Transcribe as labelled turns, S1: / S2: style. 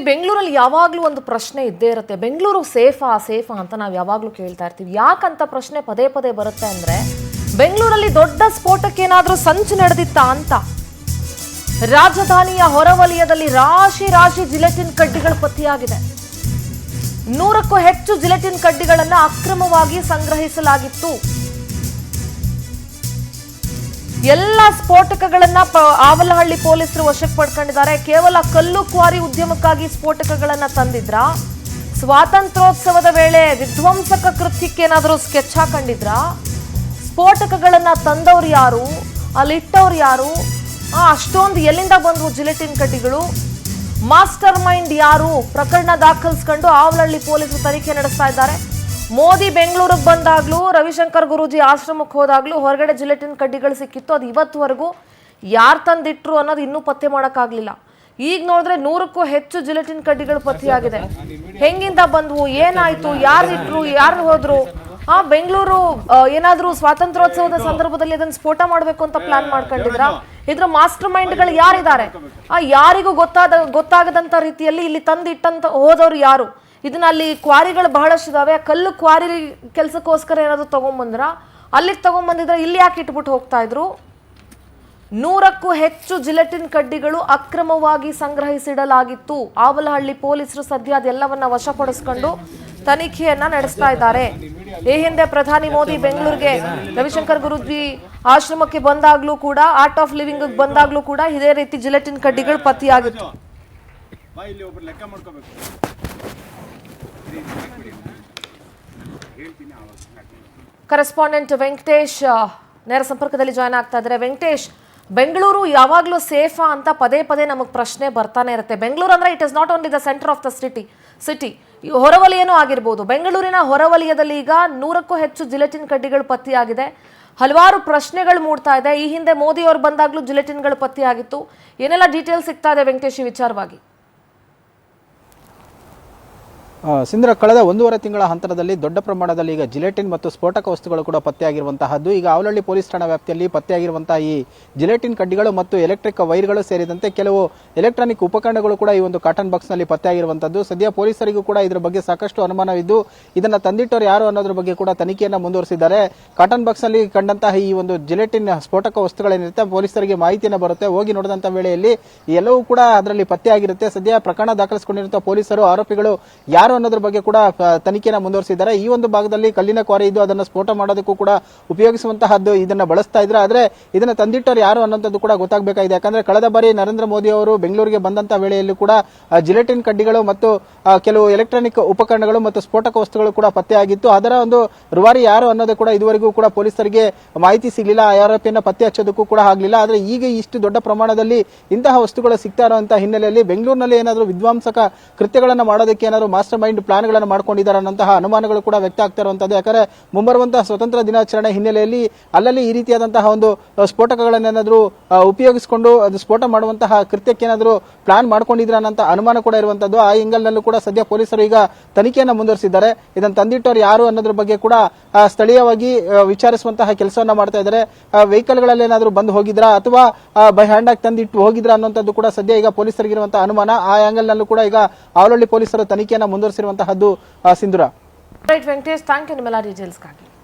S1: ಬೆಂಗಳೂರಲ್ಲಿ ಯಾವಾಗಲೂ ಒಂದು ಪ್ರಶ್ನೆ ಇದ್ದೇ ಇರುತ್ತೆ. ಬೆಂಗಳೂರು ಸೇಫಾ ಅಂತ ನಾವು ಯಾವಾಗಲೂ ಕೇಳ್ತಾ ಇರ್ತೀವಿ. ಯಾಕಂತ ಪ್ರಶ್ನೆ ಪದೇ ಪದೇ ಬರುತ್ತೆ ಅಂದ್ರೆ, ಬೆಂಗಳೂರಲ್ಲಿ ದೊಡ್ಡ ಸ್ಫೋಟಕ್ಕೆ ಏನಾದರೂ ಸಂಚು ನಡೆದಿತ್ತಾ ಅಂತ. ರಾಜಧಾನಿಯ ಹೊರವಲಯದಲ್ಲಿ ರಾಶಿ ರಾಶಿ ಜಿಲೆಟಿನ್ ಕಡ್ಡಿಗಳು ಪತ್ತೆಯಾಗಿದೆ. 100ಕ್ಕೂ ಹೆಚ್ಚು ಜಿಲೆಟಿನ್ ಕಡ್ಡಿಗಳನ್ನು ಅಕ್ರಮವಾಗಿ ಸಂಗ್ರಹಿಸಲಾಗಿತ್ತು. ಎಲ್ಲ ಸ್ಫೋಟಕಗಳನ್ನ ಆವಲಹಳ್ಳಿ ಪೊಲೀಸರು ವಶಕ್ಕೆ ಪಡ್ಕೊಂಡಿದ್ದಾರೆ. ಕೇವಲ ಕಲ್ಲು ಕ್ವಾರಿ ಉದ್ಯಮಕ್ಕಾಗಿ ಸ್ಫೋಟಕಗಳನ್ನ ತಂದಿದ್ರ, ಸ್ವಾತಂತ್ರ್ಯೋತ್ಸವದ ವೇಳೆ ವಿಧ್ವಂಸಕ ಕೃತ್ಯಕ್ಕೆ ಏನಾದರೂ ಸ್ಕೆಚ್ ಹಾಕೊಂಡಿದ್ರ, ಸ್ಫೋಟಕಗಳನ್ನ ತಂದವ್ರು ಯಾರು, ಅಲ್ಲಿಟ್ಟವ್ರು ಯಾರು, ಅಷ್ಟೊಂದು ಎಲ್ಲಿಂದ ಬಂದವು ಜಿಲೆಟಿನ್ ಕಡ್ಡಿಗಳು, ಮಾಸ್ಟರ್ ಮೈಂಡ್ ಯಾರು, ಪ್ರಕರಣ ದಾಖಲಿಸಿಕೊಂಡು ಆವಲಹಳ್ಳಿ ಪೊಲೀಸರು ತನಿಖೆ ನಡೆಸ್ತಾ ಇದ್ದಾರೆ. ಮೋದಿ ಬೆಂಗಳೂರಿಗೆ ಬಂದಾಗ್ಲೂ, ರವಿಶಂಕರ್ ಗುರೂಜಿ ಆಶ್ರಮಕ್ಕೆ ಹೋದಾಗ್ಲೂ ಹೊರಗಡೆ ಜಿಲೆಟಿನ್ ಕಡ್ಡಿಗಳು ಸಿಕ್ಕಿತ್ತು. ಅದು ಇವತ್ತುವರೆಗೂ ಯಾರು ತಂದಿಟ್ರು ಅನ್ನೋದು ಇನ್ನೂ ಪತ್ತೆ ಮಾಡೋಕ್ಕಾಗಲಿಲ್ಲ. ಈಗ ನೋಡಿದ್ರೆ 100ಕ್ಕೂ ಹೆಚ್ಚು ಜಿಲೆಟಿನ್ ಕಡ್ಡಿಗಳು ಪತ್ತೆಯಾಗಿದೆ. ಹೆಂಗಿಂದ ಬಂದ್ವು, ಏನಾಯ್ತು, ಯಾರಿಟ್ರು, ಯಾರು ಹೋದ್ರು? ಬೆಂಗಳೂರು ಏನಾದ್ರೂ ಸ್ವಾತಂತ್ರ್ಯೋತ್ಸವದ ಸಂದರ್ಭದಲ್ಲಿ ಅದನ್ನ ಸ್ಫೋಟ ಮಾಡಬೇಕು ಅಂತ ಪ್ಲಾನ್ ಮಾಡ್ಕೊಂಡಿದ್ರ? ಇದ್ರ ಮಾಸ್ಟರ್ ಮೈಂಡ್ಗಳು ಯಾರಿದ್ದಾರೆ? ಯಾರಿಗೂ ಗೊತ್ತಾಗದಂತ ರೀತಿಯಲ್ಲಿ ಇಲ್ಲಿ ತಂದಿಟ್ಟಂತ ಹೋದವ್ರು ಯಾರು? ಇದನ್ನ ಅಲ್ಲಿ ಕ್ವಾರಿಗಳು ಬಹಳಷ್ಟಿದಾವೆ. ಕಲ್ಲು ಕ್ವಾರಿ ಕೆಲಸಕ್ಕೋಸ್ಕರ ಏನಾದ್ರು ತಗೊಂಡ್ಬಂದ್ರ? ಅಲ್ಲಿಗೆ ತಗೊಂಡ್ಬಂದಿದ್ರೆ ಇಲ್ಲಿ ಯಾಕೆ ಇಟ್ಬಿಟ್ಟು ಹೋಗ್ತಾ ಇದ್ರು? 100ಕ್ಕೂ ಹೆಚ್ಚು ಜಿಲೆಟಿನ್ ಕಡ್ಡಿಗಳು ಅಕ್ರಮವಾಗಿ ಸಂಗ್ರಹಿಸಿಡಲಾಗಿತ್ತು. ಆವಲಹಳ್ಳಿ ಪೊಲೀಸರು ಸದ್ಯ ಅದೆಲ್ಲವನ್ನ ವಶಪಡಿಸಿಕೊಂಡು ತನಿಖೆಯನ್ನ ನಡೆಸ್ತಾ ಇದ್ದಾರೆ. ಈ ಹಿಂದೆ ಪ್ರಧಾನಿ ಮೋದಿ ಬೆಂಗಳೂರಿಗೆ ರವಿಶಂಕರ್ ಗುರೂಜಿ ಆಶ್ರಮಕ್ಕೆ ಬಂದಾಗ್ಲೂ ಕೂಡ, ಆರ್ಟ್ ಆಫ್ ಲಿವಿಂಗ್ ಬಂದಾಗ್ಲೂ ಕೂಡ ಇದೇ ರೀತಿ ಜಿಲೆಟಿನ್ ಕಡ್ಡಿಗಳು ಪತ್ತೆಯಾಗಿತ್ತು. ಕರೆಸ್ಪಾಂಡೆಂಟ್ ವೆಂಕಟೇಶ್ ನೇರ ಸಂಪರ್ಕದಲ್ಲಿ ಜಾಯ್ನ್ ಆಗ್ತಾ ಇದ್ದಾರೆ. ವೆಂಕಟೇಶ್, ಬೆಂಗಳೂರು ಯಾವಾಗಲೂ ಸೇಫಾ ಅಂತ ಪದೇ ಪದೇ ನಮಗೆ ಪ್ರಶ್ನೆ ಬರ್ತಾನೆ ಇರುತ್ತೆ. ಬೆಂಗಳೂರು ಅಂದ್ರೆ it is not only the centre of the city, ಹೊರವಲಯನೂ ಆಗಿರ್ಬೋದು. ಬೆಂಗಳೂರಿನ ಹೊರವಲಯದಲ್ಲಿ ಈಗ 100ಕ್ಕೂ ಹೆಚ್ಚು ಜಿಲೆಟಿನ್ ಕಡ್ಡಿಗಳು ಪತ್ತೆಯಾಗಿದೆ. ಹಲವಾರು ಪ್ರಶ್ನೆಗಳು ಮೂಡ್ತಾ ಇದೆ. ಈ ಹಿಂದೆ ಮೋದಿ ಅವರು ಬಂದಾಗ್ಲೂ ಜಿಲೆಟಿನ್ಗಳು ಪತ್ತೆಯಾಗಿತ್ತು. ಏನೆಲ್ಲ ಡೀಟೇಲ್ಸ್ ಸಿಗ್ತಾ ಇದೆ ವೆಂಕಟೇಶ್ ಈ ವಿಚಾರವಾಗಿ?
S2: ಸಿಂಧರ, ಕಳೆದ 1.5 ತಿಂಗಳ ಹಂತದಲ್ಲಿ ದೊಡ್ಡ ಪ್ರಮಾಣದಲ್ಲಿ ಈಗ ಜಿಲೆಟಿನ್ ಮತ್ತು ಸ್ಫೋಟಕ ವಸ್ತುಗಳು ಕೂಡ ಪತ್ತೆಯಾಗಿರುವಂತಹದ್ದು. ಈಗ ಆವಲಹಳ್ಳಿ ಪೊಲೀಸ್ ಠಾಣಾ ವ್ಯಾಪ್ತಿಯಲ್ಲಿ ಪತ್ತೆಯಾಗಿರುವಂತಹ ಈ ಜಿಲೆಟಿನ್ ಕಡ್ಡಿಗಳು ಮತ್ತು ಎಲೆಕ್ಟ್ರಿಕ್ ವೈರ್ಗಳು ಸೇರಿದಂತೆ ಕೆಲವು ಎಲೆಕ್ಟ್ರಾನಿಕ್ ಉಪಕರಣಗಳು ಕೂಡ ಈ ಒಂದು ಕಾಟನ್ ಬಾಕ್ಸ್ ನಲ್ಲಿ ಪತ್ತೆಯಾಗಿರುವಂತದ್ದು. ಸದ್ಯ ಪೊಲೀಸರಿಗೂ ಕೂಡ ಇದರ ಬಗ್ಗೆ ಸಾಕಷ್ಟು ಅನುಮಾನವಿದ್ದು ಇದನ್ನ ತಂದಿಟ್ಟವರು ಯಾರು ಅನ್ನೋದ್ರ ಬಗ್ಗೆ ಕೂಡ ತನಿಖೆಯನ್ನ ಮುಂದುವರಿಸಿದ್ದಾರೆ. ಕಾಟನ್ ಬಾಕ್ಸ್ ನಲ್ಲಿ ಕಂಡಂತಹ ಈ ಒಂದು ಜಿಲೆಟಿನ್ ಸ್ಫೋಟಕ ವಸ್ತುಗಳೇನಿರುತ್ತೆ ಪೊಲೀಸರಿಗೆ ಮಾಹಿತಿಯನ್ನು ಬರುತ್ತೆ. ಹೋಗಿ ನೋಡಿದಂತ ವೇಳೆಯಲ್ಲಿ ಎಲ್ಲವೂ ಕೂಡ ಅದರಲ್ಲಿ ಪತ್ತೆಯಾಗಿರುತ್ತೆ. ಸದ್ಯ ಪ್ರಕರಣ ದಾಖಲಿಸಿಕೊಂಡಿರುವಂತಹ ಪೊಲೀಸರು ಆರೋಪಿಗಳು ಯಾರು ಅನ್ನೋದ್ರ ಬಗ್ಗೆ ಕೂಡ ತನಿಖೆಯನ್ನು ಮುಂದುವರಿಸಿದ್ದಾರೆ. ಈ ಒಂದು ಭಾಗದಲ್ಲಿ ಕಲ್ಲಿನ ಕ್ವಾರಿ ಇದ್ದು ಅದನ್ನು ಸ್ಫೋಟ ಮಾಡೋದಕ್ಕೂ ಕೂಡ ಉಪಯೋಗಿಸುವಂತಹದ್ದು ಇದನ್ನ ಬಳಸ್ತಾ ಇದ್ರೆ, ಆದ್ರೆ ಇದನ್ನ ತಂದಿಟ್ಟರು ಯಾರು ಅನ್ನೋಂಥದ್ದು ಕೂಡ ಗೊತ್ತಾಗಬೇಕಾಗಿದೆ. ಯಾಕಂದ್ರೆ ಕಳೆದ ಬಾರಿ ನರೇಂದ್ರ ಮೋದಿ ಅವರು ಬೆಂಗಳೂರಿಗೆ ಬಂದಂತ ವೇಳೆಯಲ್ಲಿ ಕೂಡ ಜಿಲೆಟಿನ್ ಕಡ್ಡಿಗಳು ಮತ್ತು ಕೆಲವು ಎಲೆಕ್ಟ್ರಾನಿಕ್ ಉಪಕರಣಗಳು ಮತ್ತು ಸ್ಫೋಟಕ ವಸ್ತುಗಳು ಕೂಡ ಪತ್ತೆಯಾಗಿತ್ತು. ಅದರ ಒಂದು ರೂವಾರಿ ಯಾರು ಅನ್ನೋದು ಕೂಡ ಇದುವರೆಗೂ ಕೂಡ ಪೊಲೀಸರಿಗೆ ಮಾಹಿತಿ ಸಿಗಲಿಲ್ಲ. ಆ ಆರೋಪಿಯನ್ನ ಪತ್ತೆ ಹಚ್ಚೋದಕ್ಕೂ ಕೂಡ ಆಗಲಿಲ್ಲ. ಆದ್ರೆ ಈಗ ಇಷ್ಟು ದೊಡ್ಡ ಪ್ರಮಾಣದಲ್ಲಿ ಇಂತಹ ವಸ್ತುಗಳು ಸಿಗ್ತಾ ಇರುವಂತಹ ಹಿನ್ನೆಲೆಯಲ್ಲಿ ಬೆಂಗಳೂರಿನಲ್ಲಿ ಏನಾದರೂ ವಿಧ್ವಂಸಕ ಕೃತ್ಯಗಳನ್ನು ಮಾಡೋದಕ್ಕೆ ಏನಾದರೂ ಮಾಸ್ಟರ್ ಮೈಂಡ್ ಪ್ಲಾನ್ ಗಳನ್ನು ಮಾಡ್ಕೊಂಡಿದ್ದಾರೆ ಅನ್ನೋಂತಹ ಅನುಮಾನಗಳು ಕೂಡ ವ್ಯಕ್ತ ಆಗ್ತಾ ಇರುವಂತದ್ದು. ಯಾಕಂದ್ರೆ ಮುಂಬರುವಂತಹ ಸ್ವತಂತ್ರ ದಿನಾಚರಣೆ ಹಿನ್ನೆಲೆಯಲ್ಲಿ ಅಲ್ಲಲ್ಲಿ ಈ ರೀತಿಯಾದಂತಹ ಒಂದು ಸ್ಫೋಟಕಗಳನ್ನೇನಾದ್ರೂ ಉಪಯೋಗಿಸಿಕೊಂಡು ಅದು ಸ್ಫೋಟ ಮಾಡುವಂತಹ ಕೃತ್ಯಕ್ಕೆ ಏನಾದರೂ ಪ್ಲಾನ್ ಮಾಡ್ಕೊಂಡಿದ್ರ ಅನ್ನೋ ಅನುಮಾನ ಕೂಡ ಇರುವಂತದ್ದು. ಆ ಎಂಗಲ್ ನಲ್ಲೂ ಕೂಡ ಸದ್ಯ ಪೊಲೀಸರು ಈಗ ತನಿಖೆಯನ್ನು ಮುಂದುವರಿಸಿದ್ದಾರೆ. ಇದನ್ನು ತಂದಿಟ್ಟವರು ಯಾರು ಅನ್ನೋದ್ರ ಬಗ್ಗೆ ಕೂಡ ಸ್ಥಳೀಯವಾಗಿ ವಿಚಾರಿಸುವಂತಹ ಕೆಲಸವನ್ನ ಮಾಡ್ತಾ ಇದ್ದಾರೆ. ವೆಹಿಕಲ್ ಗಳಲ್ಲಿ ಏನಾದರೂ ಬಂದು ಹೋಗಿದ್ರಾ ಅಥವಾ ಬೈ ಹ್ಯಾಂಡ್ ಆಗಿ ತಂದಿಟ್ಟು ಹೋಗಿದ್ರಾ ಅನ್ನೋಂಥದ್ದು ಕೂಡ ಸದ್ಯ ಈಗ ಪೊಲೀಸರಿಗಿರುವಂತಹ ಅನುಮಾನ. ಆ ಆಂಗಲ್ ನಲ್ಲೂ ಕೂಡ ಈಗ ಆವಲಹಳ್ಳಿ ಪೊಲೀಸರು ತನಿಖೆಯನ್ನು ಮುಂದುವರಿಸಿರುವಂತಹದ್ದು. ಸಿಂಧುರ.
S1: ರೈಟ್ ವೆಂಕಟೇಶ್, ಥ್ಯಾಂಕ್ ಯು ನಿಮ್ಮೆಲ್ಲ ಡೀಟೇಲ್ಸ್ಗಾಗಿ.